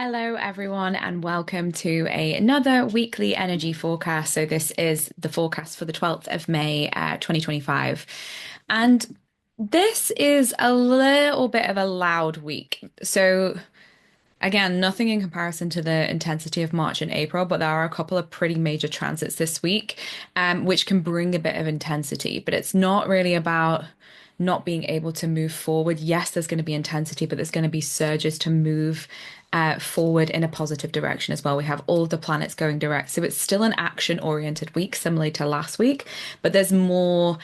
Hello, everyone, and welcome to another weekly energy forecast. So, this is the forecast for the 12th of May, 2025. And this is a little bit of a loud week. So, again, nothing in comparison to the intensity of March and April, but there are a couple of pretty major transits this week, which can bring a bit of intensity. But it's not really about not being able to move forward. Yes, there's going to be intensity, but there's going to be surges to move forward in a positive direction as well. We have all of the planets going direct. So it's still an action-oriented week, similarly to last week, but there's more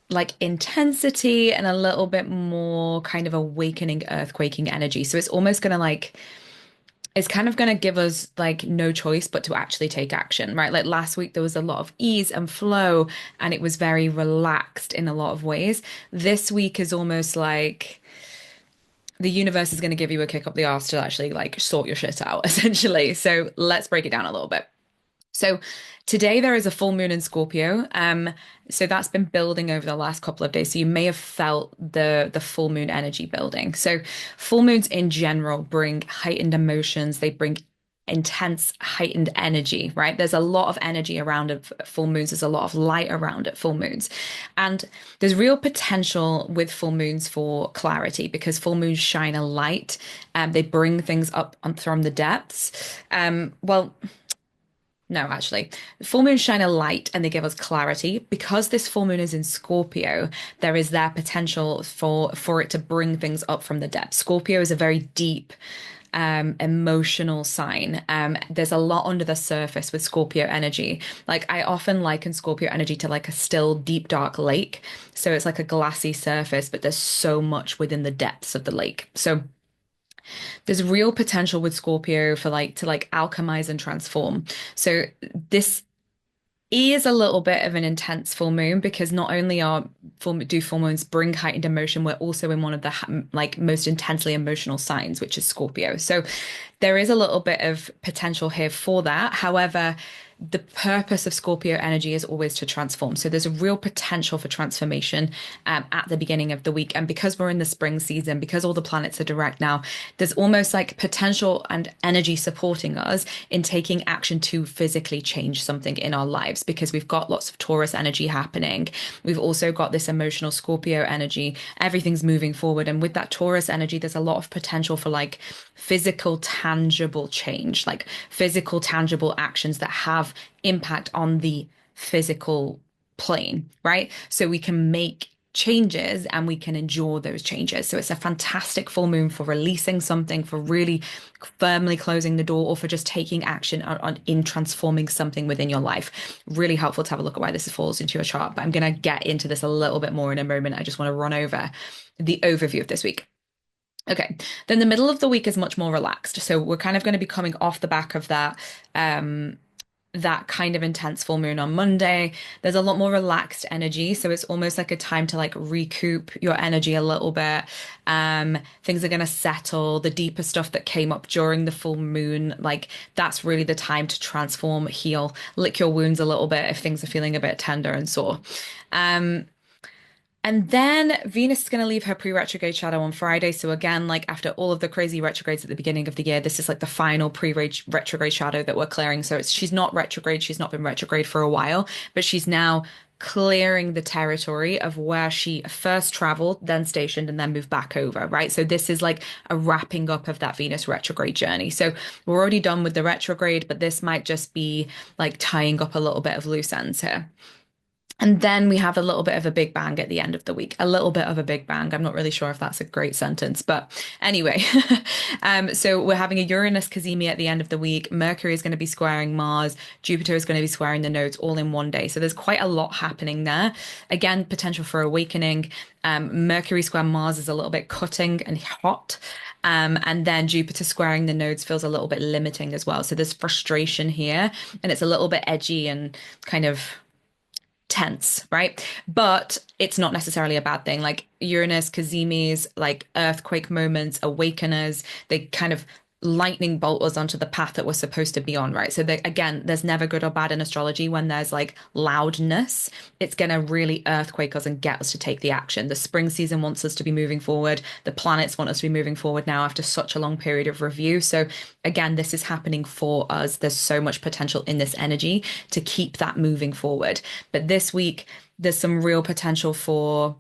like intensity and a little bit more kind of awakening, earthquaking energy. So it's almost going to it's kind of going to give us like no choice but to actually take action, right? Like last week, there was a lot of ease and flow, and it was very relaxed in a lot of ways. This week is almost like the universe is going to give you a kick up the arse to actually like sort your shit out, essentially. So let's break it down a little bit. So today there is a full moon in Scorpio. So that's been building over the last couple of days. So you may have felt the full moon energy building. So full moons in general bring heightened emotions. They bring intense, heightened energy, right? There's a lot of energy around at full moons. There's a lot of light around at full moons. And there's real potential with full moons for clarity because full moons shine a light. They bring things up from the depths. Well, no, actually, full moons shine a light and they give us clarity. Because this full moon is in Scorpio, there is that potential for it to bring things up from the depths. Scorpio is a very deep, emotional sign. There's a lot under the surface with Scorpio energy. Like I often liken Scorpio energy to like a still, deep, dark lake. So it's like a glassy surface, but there's so much within the depths of the lake. So there's real potential with Scorpio for like to like alchemize and transform. So this is a little bit of an intense full moon because not only do full moons bring heightened emotion, we're also in one of the like most intensely emotional signs, which is Scorpio. So there is a little bit of potential here for that. However, the purpose of Scorpio energy is always to transform. So there's a real potential for transformation at the beginning of the week. And because we're in the spring season, because all the planets are direct now, there's almost like potential and energy supporting us in taking action to physically change something in our lives because we've got lots of Taurus energy happening. We've also got this emotional Scorpio energy. Everything's moving forward. And with that Taurus energy, there's a lot of potential for like physical, tangible change, like physical, tangible actions that have impact on the physical plane, right? So we can make changes and we can endure those changes. So it's a fantastic full moon for releasing something, for really firmly closing the door, or for just taking action in transforming something within your life. Really helpful to have a look at why this falls into your chart. But I'm going to get into this a little bit more in a moment. I just want to run over the overview of this week. Okay, then the middle of the week is much more relaxed. So we're kind of going to be coming off the back of that kind of intense full moon on Monday. There's a lot more relaxed energy. So it's almost like a time to like recoup your energy a little bit. Things are going to settle. The deeper stuff that came up during the full moon, like that's really the time to transform, heal, lick your wounds a little bit if things are feeling a bit tender and sore. And then Venus is going to leave her pre-retrograde shadow on Friday. So again, like after all of the crazy retrogrades at the beginning of the year, this is like the final pre-retrograde shadow that we're clearing. So she's not retrograde. She's not been retrograde for a while, but she's now clearing the territory of where she first traveled, then stationed, and then moved back over, right? So this is like a wrapping up of that Venus retrograde journey. So we're already done with the retrograde, but this might just be like tying up a little bit of loose ends here. And then we have a little bit of a big bang at the end of the week. A little bit of a big bang. I'm not really sure if that's a great sentence, but anyway. So we're having a Uranus Cazimi at the end of the week. Mercury is going to be squaring Mars. Jupiter is going to be squaring the nodes all in one day. So there's quite a lot happening there. Again, potential for awakening. Mercury square Mars is a little bit cutting and hot. And then Jupiter squaring the nodes feels a little bit limiting as well. So there's frustration here, and it's a little bit edgy and kind of tense, right? But it's not necessarily a bad thing. Like Uranus, Cazimi's, like earthquake moments, awakeners, they kind of lightning bolt us onto the path that we're supposed to be on, right? So again, there's never good or bad in astrology. When there's like loudness, it's going to really earthquake us and get us to take the action. The spring season wants us to be moving forward. The planets want us to be moving forward now after such a long period of review. So again, this is happening for us. There's so much potential in this energy to keep that moving forward. But this week, there's some real potential for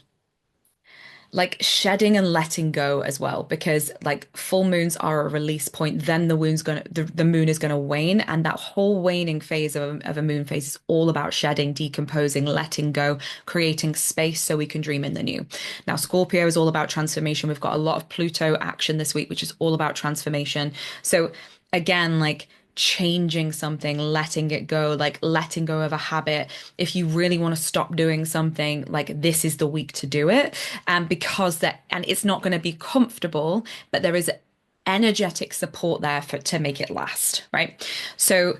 like shedding and letting go as well, because like full moons are a release point. Then the moon is gonna wane, and that whole waning phase of a moon phase is all about shedding, decomposing, letting go, creating space so we can dream in the new. Now Scorpio is all about transformation. We've got a lot of Pluto action this week, which is all about transformation. So again, like changing something, letting it go, like letting go of a habit. If you really want to stop doing something, like this is the week to do it. And and it's not going to be comfortable, but there is energetic support there for to make it last, right? So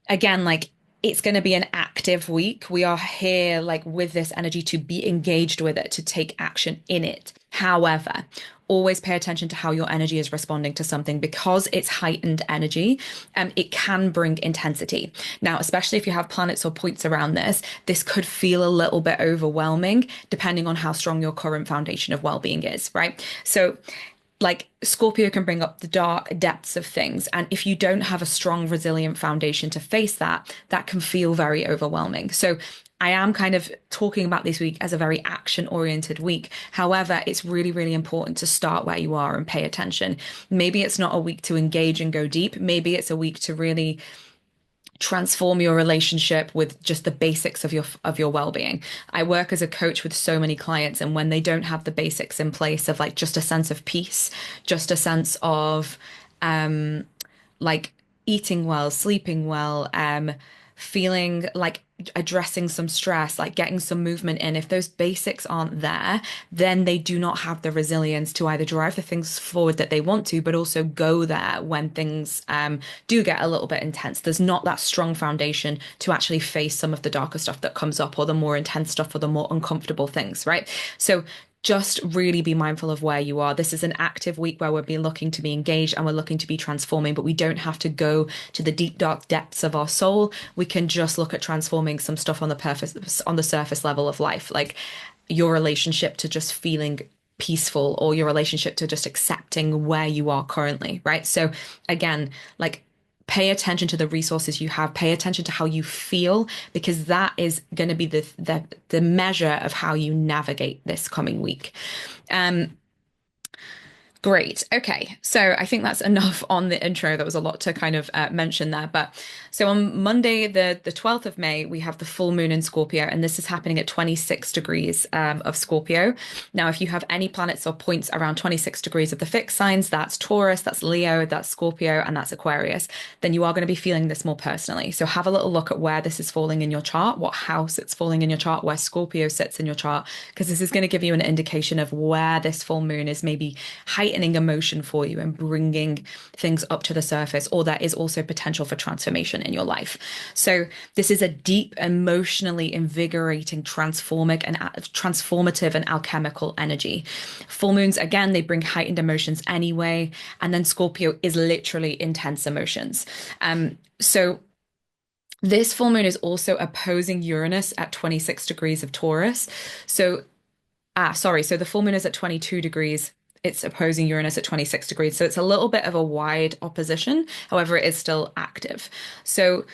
again, like it's going to be an active week. We are here like with this energy to be engaged with it, to take action in it. However, always pay attention to how your energy is responding to something, because it's heightened energy. It can bring intensity. Now, especially if you have planets or points around this could feel a little bit overwhelming depending on how strong your current foundation of well-being is, right? So like Scorpio can bring up the dark depths of things. And if you don't have a strong, resilient foundation to face that, that can feel very overwhelming. So I am kind of talking about this week as a very action-oriented week. However, it's really, really important to start where you are and pay attention. Maybe it's not a week to engage and go deep. Maybe it's a week to really transform your relationship with just the basics of your well-being. I work as a coach with so many clients, and when they don't have the basics in place of like just a sense of peace, just a sense of like eating well, sleeping well, feeling like addressing some stress, like getting some movement in. If those basics aren't there, then they do not have the resilience to either drive the things forward that they want to, but also go there when things do get a little bit intense. There's not that strong foundation to actually face some of the darker stuff that comes up, or the more intense stuff, or the more uncomfortable things, right? So just really be mindful of where you are. This is an active week where we'll be looking to be engaged and we're looking to be transforming, but we don't have to go to the deep, dark depths of our soul. We can just look at transforming some stuff on the surface level of life, like your relationship to just feeling peaceful, or your relationship to just accepting where you are currently, right? So again, like pay attention to the resources you have, pay attention to how you feel, because that is going to be the measure of how you navigate this coming week. Great. Okay. So I think that's enough on the intro. That was a lot to kind of mention there. But so on Monday, the 12th of May, we have the full moon in Scorpio, and this is happening at 26 degrees of Scorpio. Now, if you have any planets or points around 26 degrees of the fixed signs, that's Taurus, that's Leo, that's Scorpio, and that's Aquarius, then you are going to be feeling this more personally. So have a little look at where this is falling in your chart, what house it's falling in your chart, where Scorpio sits in your chart, because this is going to give you an indication of where this full moon is maybe heightening emotion for you and bringing things up to the surface, or there is also potential for transformation in your life. So this is a deep, emotionally invigorating, transformative and alchemical energy. Full moons, again, they bring heightened emotions anyway, and then Scorpio is literally intense emotions. So this full moon is also opposing Uranus at 26 degrees of Taurus. So so the full moon is at 22 degrees. It's opposing Uranus at 26 degrees. So it's a little bit of a wide opposition. However, it is still active. So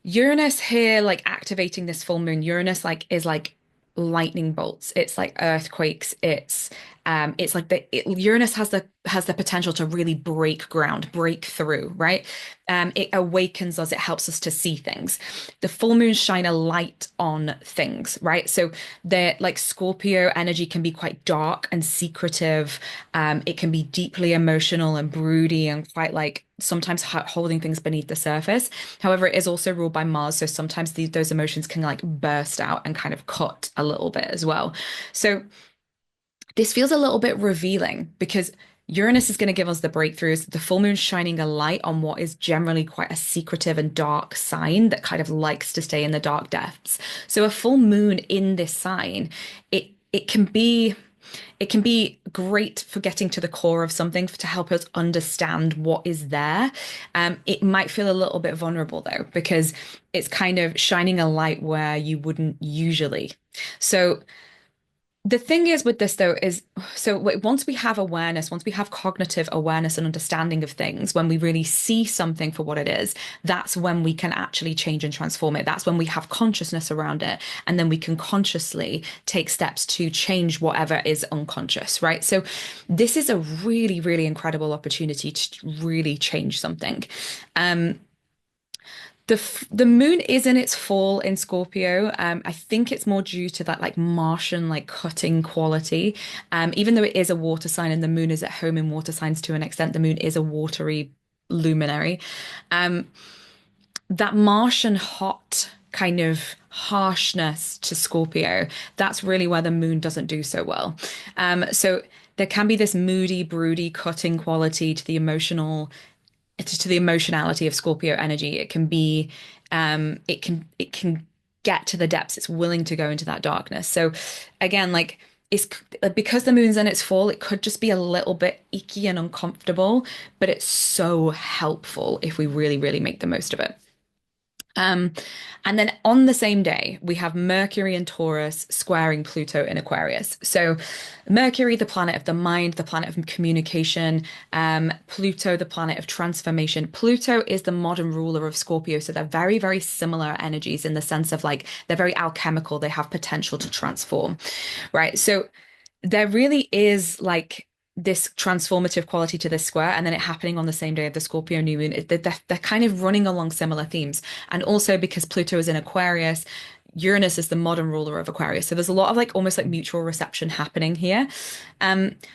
Uranus here, like activating this full moon, Uranus like is like lightning bolts. It's like earthquakes. It's like Uranus has the potential to really break ground, break through, right? It awakens us, it helps us to see things. The full moons shine a light on things, right? So they're like Scorpio energy can be quite dark and secretive. It can be deeply emotional and broody and quite like sometimes holding things beneath the surface. However, it is also ruled by Mars, so sometimes those emotions can like burst out and kind of cut a little bit as well. So this feels a little bit revealing, because Uranus is going to give us the breakthroughs. The full moon shining a light on what is generally quite a secretive and dark sign that kind of likes to stay in the dark depths. So a full moon in this sign, it can be it can be great for getting to the core of something to help us understand what is there. It might feel a little bit vulnerable though, because it's kind of shining a light where you wouldn't usually. So the thing is with this though is once we have awareness, once we have cognitive awareness and understanding of things, when we really see something for what it is, that's when we can actually change and transform it. That's when we have consciousness around it, and then we can consciously take steps to change whatever is unconscious, right? So this is a really, really incredible opportunity to really change something. Um, the moon is in its fall in Scorpio. I think it's more due to that like Martian like cutting quality. Even though it is a water sign and the moon is at home in water signs to an extent, the moon is a watery luminary. Um, that Martian hot kind of harshness to Scorpio, that's really where the moon doesn't do so well. So there can be this moody, broody, cutting quality to the emotionality of Scorpio energy. It can be, it can get to the depths. It's willing to go into that darkness. So again, like it's because the moon's in its fall, it could just be a little bit icky and uncomfortable, but it's so helpful if we really, really make the most of it. Um, and then on the same day, we have Mercury in Taurus squaring Pluto in Aquarius. So, Mercury, the planet of the mind, the planet of communication, Pluto, the planet of transformation. Pluto is the modern ruler of Scorpio. So, they're very, very similar energies in the sense of like they're very alchemical, they have potential to transform, right? So, there really is like this transformative quality to this square, and then it happening on the same day of the Scorpio new moon. They're kind of running along similar themes. And also because Pluto is in Aquarius, Uranus is the modern ruler of Aquarius. So there's a lot of like almost like mutual reception happening here.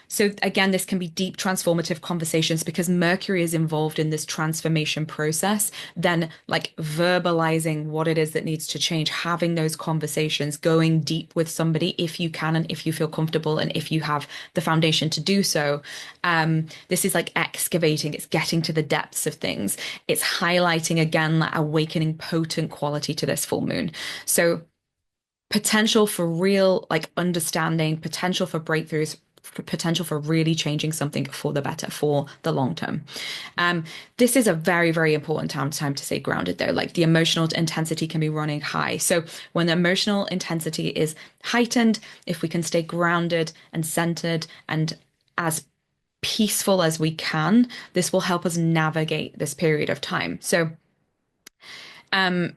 So again, this can be deep transformative conversations because Mercury is involved in this transformation process, then like verbalizing what it is that needs to change, having those conversations, going deep with somebody if you can and if you feel comfortable and if you have the foundation to do so. This is like excavating, it's getting to the depths of things. It's highlighting again that awakening potent quality to this full moon. So potential for real like understanding, potential for breakthroughs, potential for really changing something for the better for the long term. This is a very, very important time to stay grounded though. Like the emotional intensity can be running high. So when the emotional intensity is heightened, if we can stay grounded and centered and as peaceful as we can, this will help us navigate this period of time. So um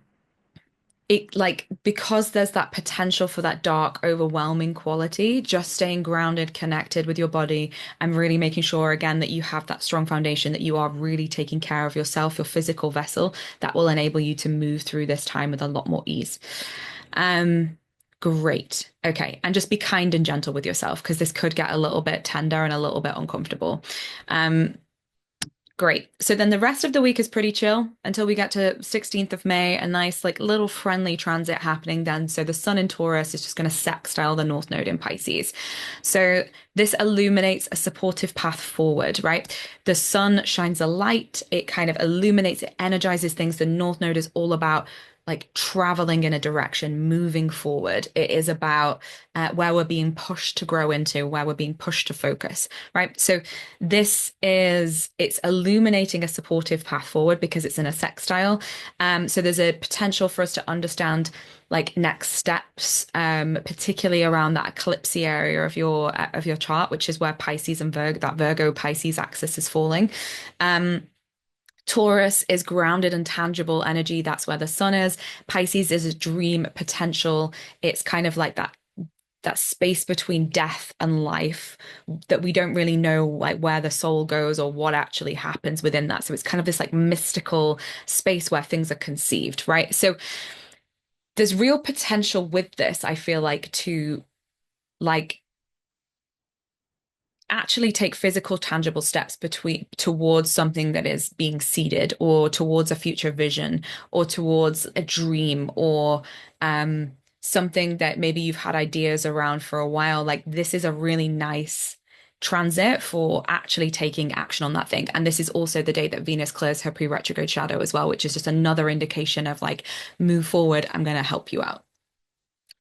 it like because there's that potential for that dark, overwhelming quality, just staying grounded, connected with your body, and really making sure again that you have that strong foundation, that you are really taking care of yourself, your physical vessel, that will enable you to move through this time with a lot more ease. Um, Great. Okay. And just be kind and gentle with yourself because this could get a little bit tender and a little bit uncomfortable. Um, Great. So then the rest of the week is pretty chill until we get to 16th of May, a nice like little friendly transit happening then. So the sun in Taurus is just going to sextile the North Node in Pisces. So this illuminates a supportive path forward, right? The sun shines a light, it kind of illuminates, it energizes things. The North Node is all about like traveling in a direction, moving forward. It is about where we're being pushed to grow into, where we're being pushed to focus, right? So it's illuminating a supportive path forward because it's in a sextile. So there's a potential for us to understand like next steps, particularly around that eclipsy area of your chart, which is where Pisces and Virgo Pisces axis is falling. Taurus is grounded and tangible energy. That's where the sun is. Pisces is a dream potential. It's kind of like that space between death and life that we don't really know like where the soul goes or what actually happens within that. So it's kind of this like mystical space where things are conceived, right? So there's real potential with this, I feel like, to like actually take physical, tangible steps towards something that is being seeded, or towards a future vision, or towards a dream, or something that maybe you've had ideas around for a while. Like this is a really nice transit for actually taking action on that thing. And this is also the day that Venus clears her pre-retrograde shadow as well, which is just another indication of like, move forward, I'm going to help you out.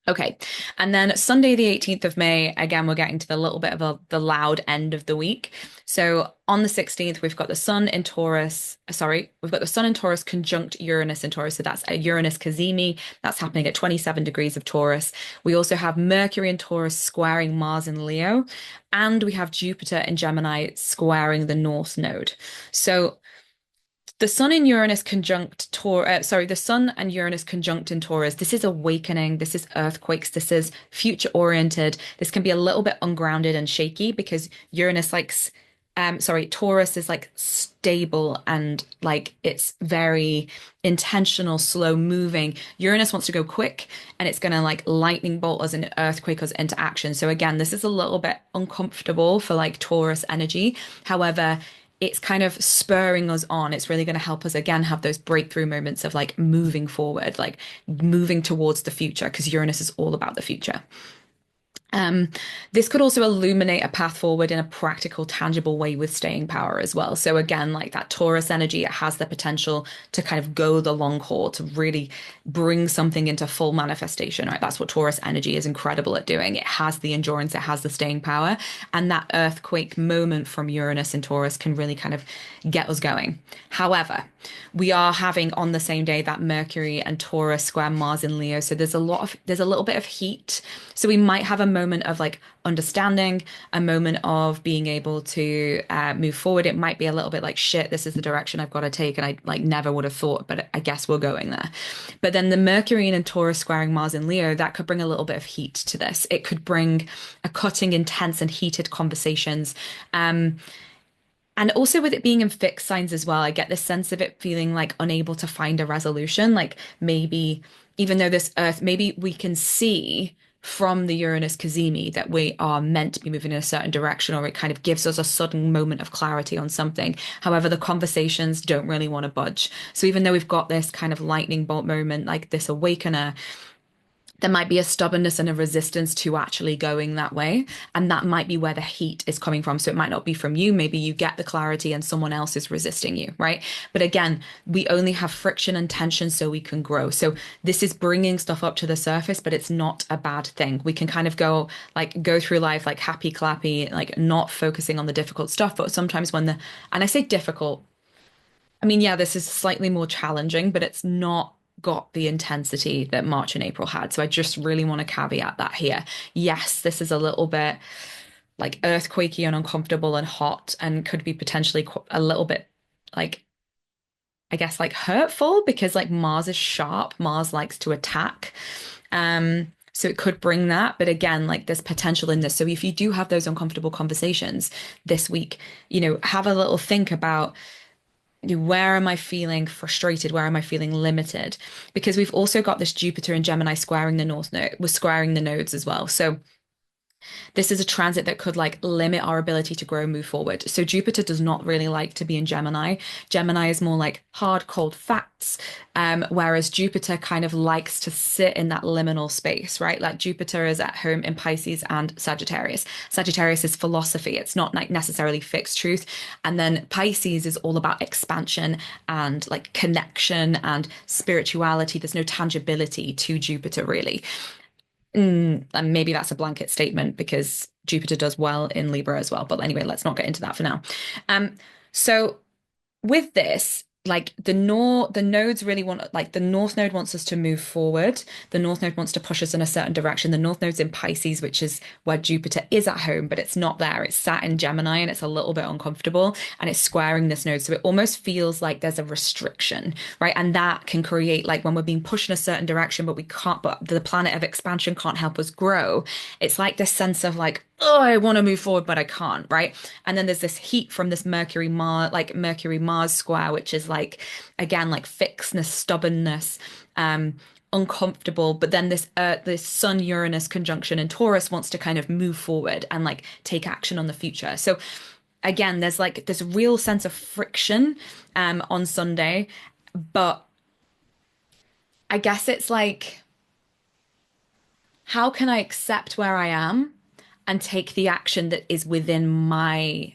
Okay. And then Sunday, the 18th of May, again, we're getting to the little bit of the loud end of the week. So on the 16th, we've got the Sun in Taurus. Sorry, we've got the Sun in Taurus conjunct Uranus in Taurus. So that's a Uranus Cazimi. That's happening at 27 degrees of Taurus. We also have Mercury in Taurus squaring Mars in Leo. And we have Jupiter in Gemini squaring the North Node. So the Sun in Uranus conjunct the Sun and Uranus conjunct in Taurus. This is awakening. This is earthquakes. This is future oriented. This can be a little bit ungrounded and shaky because Taurus is like stable and like it's very intentional, slow moving. Uranus wants to go quick and it's going to like lightning bolt us and earthquake us into action. So again, this is a little bit uncomfortable for like Taurus energy. However, it's kind of spurring us on. It's really going to help us again have those breakthrough moments of like moving forward, like moving towards the future, because Uranus is all about the future. Um, this could also illuminate a path forward in a practical, tangible way with staying power as well. So again, like that Taurus energy, it has the potential to kind of go the long haul, to really bring something into full manifestation, right? That's what Taurus energy is incredible at doing. It has the endurance, it has the staying power, and that earthquake moment from Uranus and Taurus can really kind of get us going. However, we are having on the same day that Mercury and Taurus square Mars in Leo. So there's a little bit of heat. So we might have a moment of like understanding, a moment of being able to move forward. It might be a little bit like, shit, this is the direction I've got to take. And I like never would have thought, but I guess we're going there. But then the Mercury and Taurus squaring Mars in Leo, that could bring a little bit of heat to this. It could bring a cutting, intense, and heated conversations. And also with it being in fixed signs as well, I get this sense of it feeling like unable to find a resolution. Like maybe, even though this Earth, maybe we can see from the Uranus Cazimi that we are meant to be moving in a certain direction, or it kind of gives us a sudden moment of clarity on something. However, the conversations don't really want to budge. So even though we've got this kind of lightning bolt moment, like this awakener, there might be a stubbornness and a resistance to actually going that way. And that might be where the heat is coming from. So it might not be from you. Maybe you get the clarity and someone else is resisting you, right? But again, we only have friction and tension so we can grow. So this is bringing stuff up to the surface, but it's not a bad thing. We can kind of go through life like happy clappy, like not focusing on the difficult stuff. But sometimes and I say difficult, I mean, yeah, this is slightly more challenging, but it's not got the intensity that March and April had. So I just really want to caveat that here. Yes, this is a little bit like earthquakey and uncomfortable and hot and could be potentially a little bit like, I guess, like hurtful because like Mars is sharp. Mars likes to attack. So it could bring that. But again, like there's potential in this. So if you do have those uncomfortable conversations this week, have a little think about where am I feeling frustrated? Where am I feeling limited? Because we've also got this Jupiter and Gemini squaring the North Node, we're squaring the nodes as well. So this is a transit that could like limit our ability to grow and move forward. So Jupiter does not really like to be in Gemini. Gemini is more like hard, cold facts, whereas Jupiter kind of likes to sit in that liminal space, right? Like Jupiter is at home in Pisces and Sagittarius. Sagittarius is philosophy. It's not like necessarily fixed truth. And then Pisces is all about expansion and like connection and spirituality. There's no tangibility to Jupiter really. And maybe that's a blanket statement because Jupiter does well in Libra as well. But anyway, let's not get into that for now. So with this, like the nodes really want, like the North Node wants us to move forward. The North Node wants to push us in a certain direction. The North Node's in Pisces, which is where Jupiter is at home, but it's not there. It's sat in Gemini and it's a little bit uncomfortable and it's squaring this node. So it almost feels like there's a restriction, right? And that can create like when we're being pushed in a certain direction, but we can't, but the planet of expansion can't help us grow. It's like this sense of like, oh, I want to move forward, but I can't, right? And then there's this heat from this Mercury Mars square, which is like, again, like fixedness, stubbornness, uncomfortable. But then this Sun Uranus conjunction in Taurus wants to kind of move forward and like take action on the future. So again, there's like this real sense of friction on Sunday, but I guess it's like, how can I accept where I am and take the action that is within my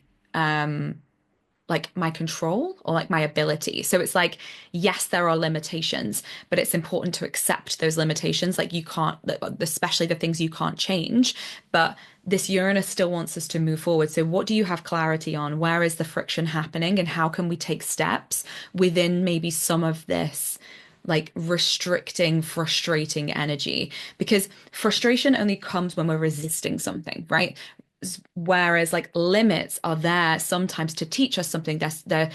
like my control or like my ability. So it's like, yes, there are limitations, but it's important to accept those limitations. Like you can't, especially the things you can't change, but this Uranus still wants us to move forward. So what do you have clarity on? Where is the friction happening? And how can we take steps within maybe some of this like restricting, frustrating energy? Because frustration only comes when we're resisting something, right? Whereas like limits are there sometimes to teach us something. They're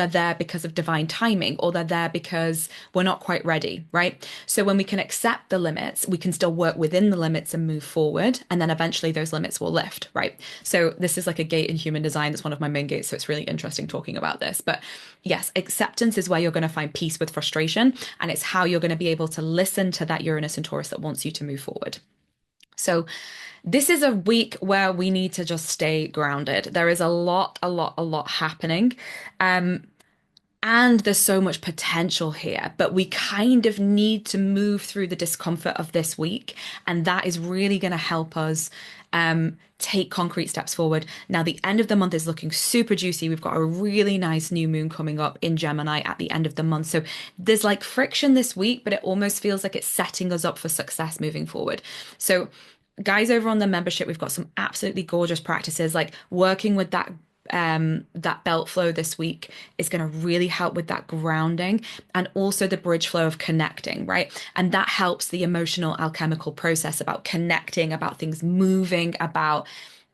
there because of divine timing, or they're there because we're not quite ready, right? So when we can accept the limits, we can still work within the limits and move forward, and then eventually those limits will lift, right? So this is like a gate in human design. That's one of my main gates. So it's really interesting talking about this. But yes, acceptance is where you're going to find peace with frustration, and it's how you're going to be able to listen to that Uranus and Taurus that wants you to move forward. So this is a week where we need to just stay grounded. There is a lot happening. Um, and there's so much potential here, but we kind of need to move through the discomfort of this week. And that is really going to help us take concrete steps forward. Now, the end of the month is looking super juicy. We've got a really nice new moon coming up in Gemini at the end of the month. So there's like friction this week, but it almost feels like it's setting us up for success moving forward. So guys over on the membership, we've got some absolutely gorgeous practices like working with that belt flow this week is going to really help with that grounding, and also the bridge flow of connecting, right? And that helps the emotional alchemical process about connecting, about things moving, about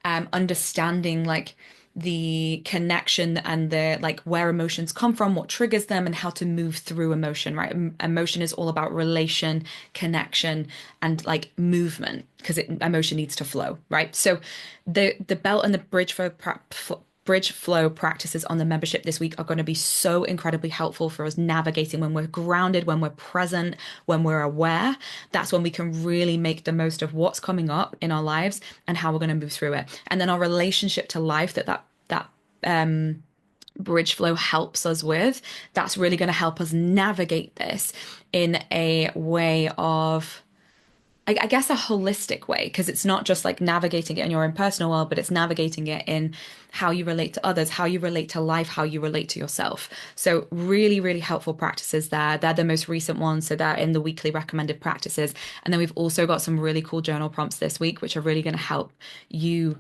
understanding like the connection and the like where emotions come from, what triggers them, and how to move through emotion, right? Emotion is all about relation, connection, and like movement, because emotion needs to flow, right? So the belt and the bridge flow practices on the membership this week are going to be so incredibly helpful for us navigating when we're grounded, when we're present, when we're aware. That's when we can really make the most of what's coming up in our lives and how we're going to move through it. And then our relationship to life that bridge flow helps us with, that's really going to help us navigate this in a way of I guess a holistic way, because it's not just like navigating it in your own personal world, but it's navigating it in how you relate to others, how you relate to life, how you relate to yourself. So really, really helpful practices there. They're the most recent ones. So they're in the weekly recommended practices. And then we've also got some really cool journal prompts this week, which are really going to help you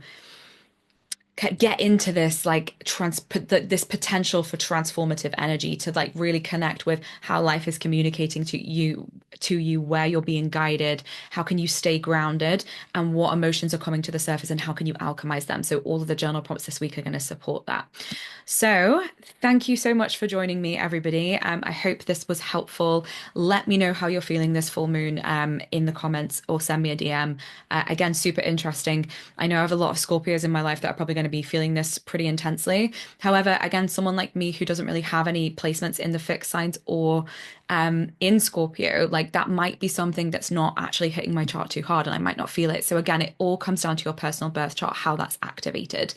get into this like this potential for transformative energy to like really connect with how life is communicating to you, where you're being guided, how can you stay grounded, and what emotions are coming to the surface, and how can you alchemize them. So all of the journal prompts this week are going to support that. So thank you so much for joining me, everybody. I hope this was helpful. Let me know how you're feeling this full moon in the comments, or send me a DM. Again, super interesting. I know I have a lot of Scorpios in my life that are probably going to be feeling this pretty intensely. However, again, someone like me who doesn't really have any placements in the fixed signs or in Scorpio, like that might be something that's not actually hitting my chart too hard, and I might not feel it. So again, it all comes down to your personal birth chart, how that's activated.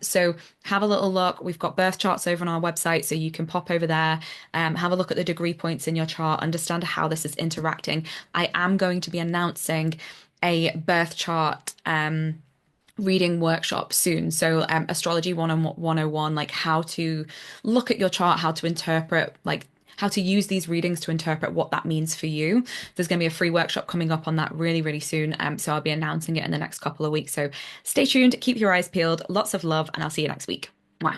So have a little look. We've got birth charts over on our website, so you can pop over there, have a look at the degree points in your chart, understand how this is interacting. I am going to be announcing a birth chart reading workshop soon. So Astrology 101, like how to look at your chart, how to interpret, like how to use these readings to interpret what that means for you. There's going to be a free workshop coming up on that really, really soon. So I'll be announcing it in the next couple of weeks. So stay tuned, keep your eyes peeled. Lots of love, and I'll see you next week. Wow.